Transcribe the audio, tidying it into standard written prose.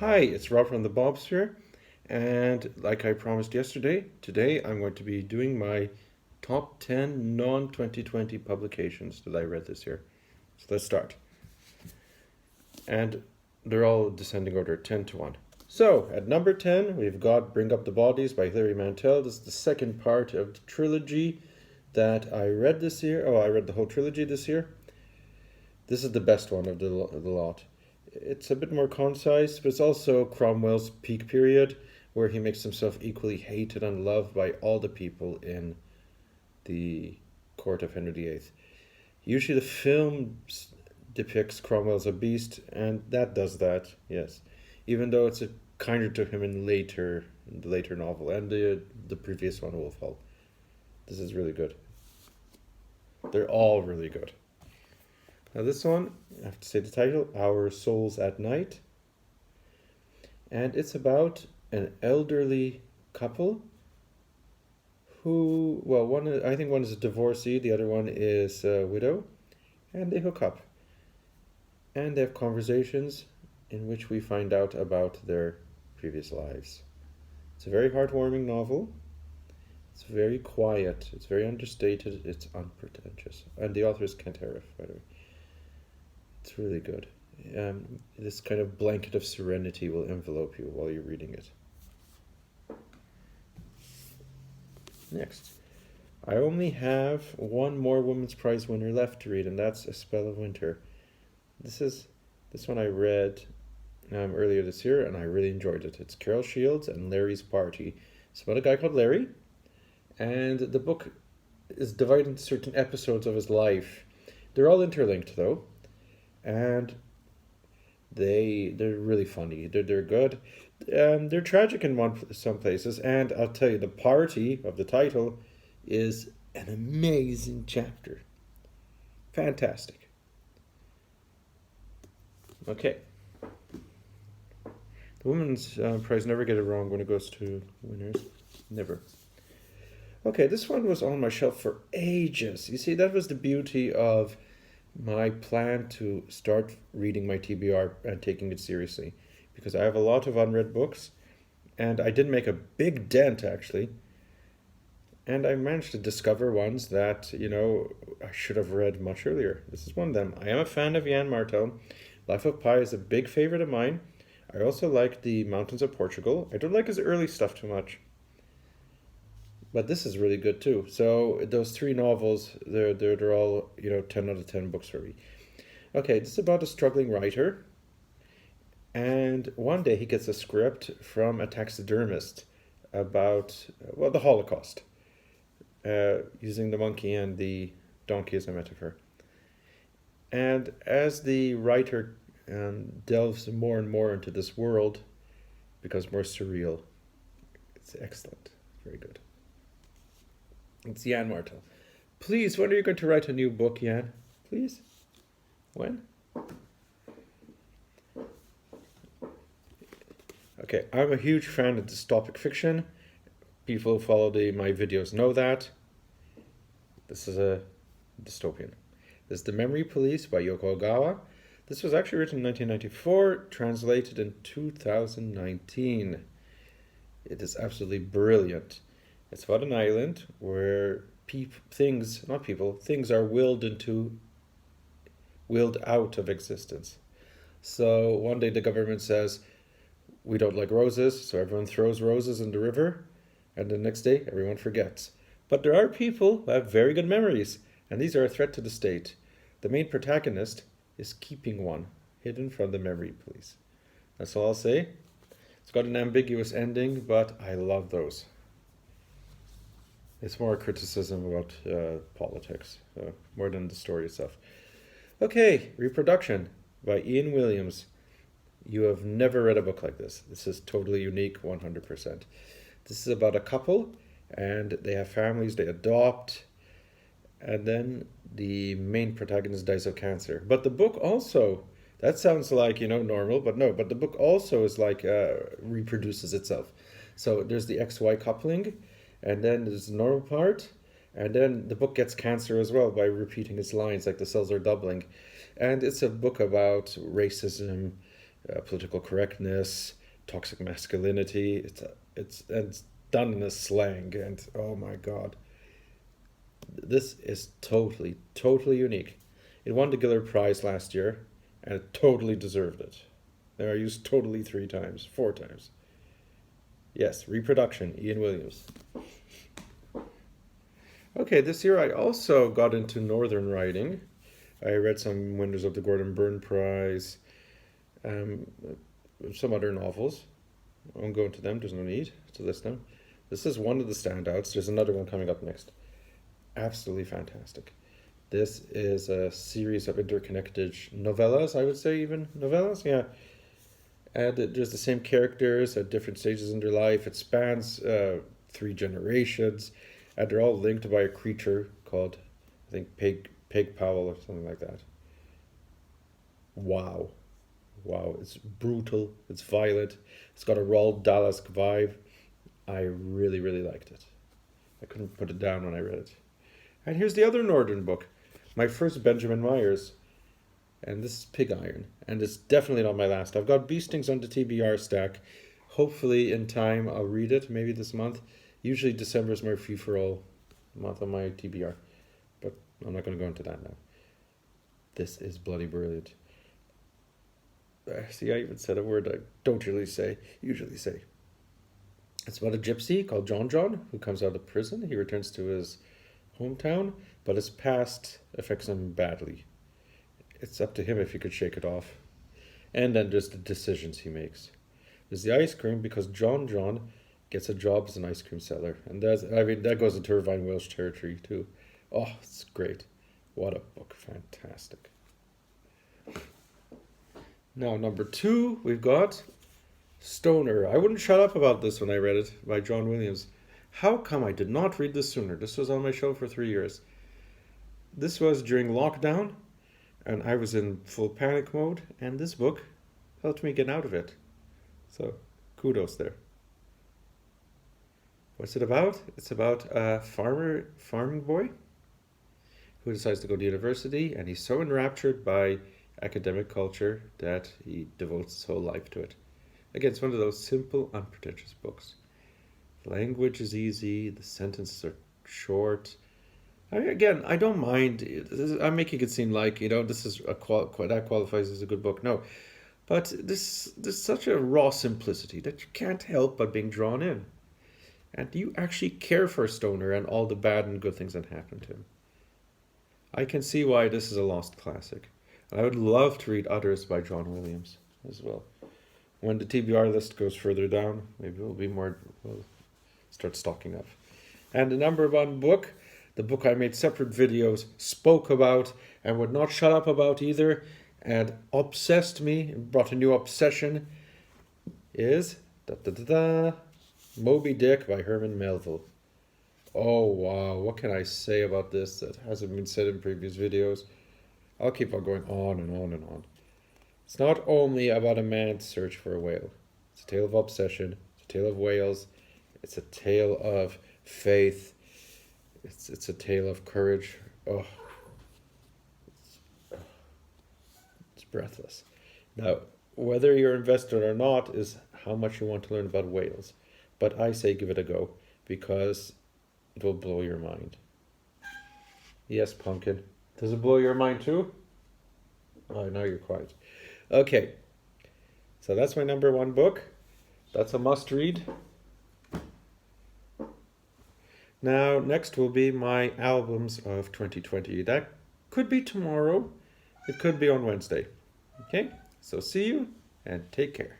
Hi, it's Rob from the Bobsphere, and like I promised yesterday, today I'm going to be doing my top 10 non 2020 publications that I read this year. So let's start. And they're all descending order 10 to 1. So, at number 10, we've got Bring Up the Bodies by Hilary Mantel. This is the second part of the trilogy that I read this year. Oh, I read the whole trilogy this year. This is the best one of the lot. It's a bit more concise, but it's also Cromwell's peak period, where he makes himself equally hated and loved by all the people in the court of Henry VIII. Usually, the film depicts Cromwell as a beast, and that does that, yes. Even though it's a kinder to him in the later novel and the previous one, Wolf Hall. This is really good. They're all really good. Now this one, I have to say the title, Our Souls at Night. And it's about an elderly couple who, well, I think one is a divorcee, the other one is a widow, and they hook up. And they have conversations in which we find out about their previous lives. It's a very heartwarming novel. It's very quiet, it's very understated, it's unpretentious. And the author is Kent Harif, by the way. It's really good. This kind of blanket of serenity will envelope you while you're reading it. Next, I only have one more Women's Prize winner left to read, and that's A Spell of Winter. This one I read earlier this year, and I really enjoyed it. It's Carol Shields and Larry's Party. It's about a guy called Larry, and the book is divided into certain episodes of his life. They're all interlinked, though. And they're really funny. They're good. They're tragic in some places, and I'll tell you, the party of the title is an amazing chapter. Fantastic. Okay. The Women's Prize never get it wrong when it goes to winners. Never. Okay, this one was on my shelf for ages. You see, that was the beauty of my plan to start reading my TBR and taking it seriously, because I have a lot of unread books, and I did make a big dent actually, and I managed to discover ones that, I should have read much earlier. This is one of them. I am a fan of Jan Martel. Life of Pi is a big favorite of mine. I also like The Mountains of Portugal. I don't like his early stuff too much, but this is really good too. So those three novels, they're all 10 out of 10 books for me. Okay, this is about a struggling writer, and one day he gets a script from a taxidermist about the Holocaust, using the monkey and the donkey as a metaphor. And as the writer delves more and more into this world, it becomes more surreal. It's excellent, very good. It's Jan Martel. Please, when are you going to write a new book, Jan? Please? When? Okay, I'm a huge fan of dystopic fiction. People who follow my videos know that. This is a dystopian. This is The Memory Police by Yoko Ogawa. This was actually written in 1994, translated in 2019. It is absolutely brilliant. It's about an island where things are willed out of existence. So one day the government says, we don't like roses, so everyone throws roses in the river, and the next day everyone forgets. But there are people who have very good memories, and these are a threat to the state. The main protagonist is keeping one, hidden from the memory police. That's all I'll say. It's got an ambiguous ending, but I love those. It's more a criticism about politics, more than the story itself. Okay, Reproduction by Ian Williams. You have never read a book like this. This is totally unique, 100%. This is about a couple, and they have families, they adopt, and then the main protagonist dies of cancer. But the book also, that sounds like, normal, but no, but the book also is like, reproduces itself. So there's the XY coupling, and then there's the normal part, and then the book gets cancer as well by repeating its lines, like the cells are doubling. And it's a book about racism, political correctness, toxic masculinity. It's done in a slang, and oh my god, this is totally unique. It won the Giller Prize last year, and it totally deserved it. There I used totally 3 times, 4 times. Yes, Reproduction, Ian Williams. Okay, this year I also got into Northern writing. I read some winners of the Gordon Byrne Prize, some other novels. I won't go into them, there's no need to list them. This is one of the standouts. There's another one coming up next. Absolutely fantastic. This is a series of interconnected novellas, I would say, even. Novellas, yeah. And there's the same characters at different stages in their life. It spans 3 generations, and they're all linked by a creature called, I think, Pig Powell or something like that. Wow. It's brutal, it's violent, it's got a Roald Dahl-esque vibe. I really liked it. I couldn't put it down when I read it. And here's the other Northern book, my first Benjamin Myers. And this is Pig Iron, and it's definitely not my last. I've got Bee Stings on the TBR stack. Hopefully in time I'll read it, maybe this month. Usually December is my free-for-all month on my TBR, but I'm not going to go into that now. This is bloody brilliant. See, I even said a word I don't usually say. It's about a gypsy called John, who comes out of prison. He returns to his hometown, but his past affects him badly. It's up to him if he could shake it off. And then there's the decisions he makes. There's the ice cream, because John gets a job as an ice cream seller. And that goes into Irvine Welsh territory too. Oh, it's great. What a book. Fantastic. Now, number 2, we've got Stoner. I wouldn't shut up about this when I read it, by John Williams. How come I did not read this sooner? This was on my shelf for 3 years. This was during lockdown, and I was in full panic mode, and this book helped me get out of it. So, kudos there. What's it about? It's about a farming boy who decides to go to university, and he's so enraptured by academic culture that he devotes his whole life to it. Again, it's one of those simple, unpretentious books. The language is easy, the sentences are short. I don't mind. I'm making it seem like, this is that qualifies as a good book. No, but there's such a raw simplicity that you can't help but being drawn in. And you actually care for Stoner and all the bad and good things that happen to him. I can see why this is a lost classic. And I would love to read others by John Williams as well. When the TBR list goes further down, maybe we'll start stocking up. And the number 1 book, the book I made separate videos, spoke about, and would not shut up about either, and obsessed me, brought a new obsession, is Moby Dick by Herman Melville. Oh wow, what can I say about this that hasn't been said in previous videos? I'll keep on going on and on and on. It's not only about a man's search for a whale. It's a tale of obsession. It's a tale of whales. It's a tale of faith. It's a tale of courage. Oh, it's breathless. Now, whether you're invested or not is how much you want to learn about whales. But I say give it a go, because it will blow your mind. Yes, Pumpkin. Does it blow your mind too? Oh, now you're quiet. Okay, so that's my number 1 book. That's a must read. Now, next will be my albums of 2020. That could be tomorrow. It could be on Wednesday. Okay, so see you and take care.